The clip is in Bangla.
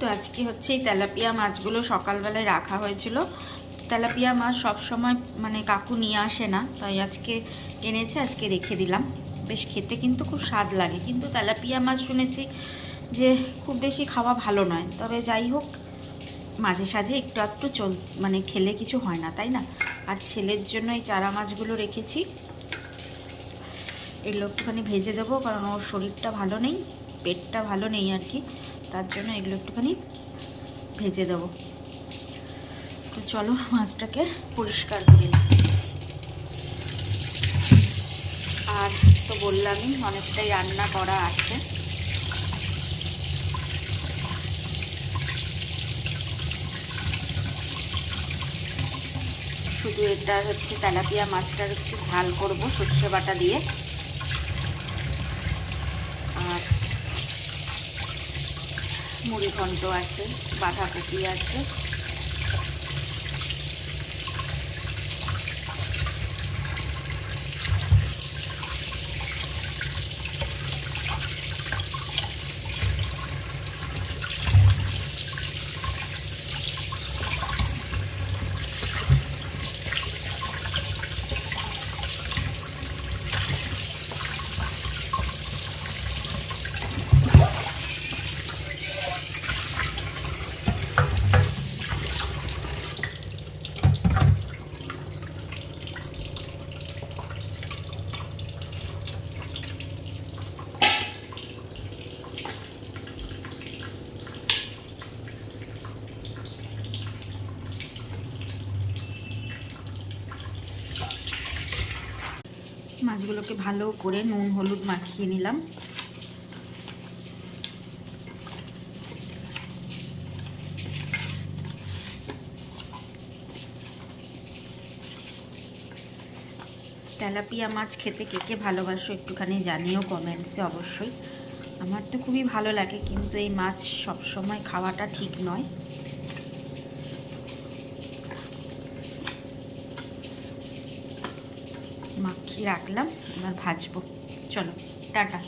তো আজকে হচ্ছে এই তেলাপিয়া মাছগুলো সকালবেলায় রাখা হয়েছিল। তেলাপিয়া মাছ সব সময় মানে কাকু নিয়ে আসে না, তাই আজকে এনেছে, আজকে রেখে দিলাম। বেশ খেতে কিন্তু খুব স্বাদ লাগে, কিন্তু তেলাপিয়া মাছ শুনেছি যে খুব বেশি খাওয়া ভালো নয়। তবে যাই হোক, মাঝে সাঝে একটু একটু মানে খেলে কিছু হয় না, তাই না? আর ছেলের জন্য এই চারা মাছগুলো রেখেছি, এগুলো একটুখানি ভেজে দেবো, কারণ ওর শরীরটা ভালো নেই, পেটটা ভালো নেই আর কি, তার জন্য এগুলো একটুখানি ভেজে দেবো। তো চলো মাছটাকে পরিষ্কার করে নিই। আর তো বললামই অনেকটাই রান্না করা আছে। শুধু এটা হচ্ছে তেলাপিয়া মাছটার হচ্ছে ঝাল করবো সর্ষে বাটা দিয়ে। আর মুড়ি ঘন্ট আছে, বাঁধাকপি আছে। মাছগুলোকে ভালো করে নুন হলুদ মাখিয়ে নিলাম। তেলাপিয়া মাছ খেতে কে কে ভালোবাসো একটুখানি জানিও কমেন্টসে অবশ্যই। আমার তো খুবই ভালো লাগে, কিন্তু এই মাছ সবসময় খাওয়াটা ঠিক নয়। মাখিয়ে রাখলাম, এবার ভাজবো। চলো টাটা।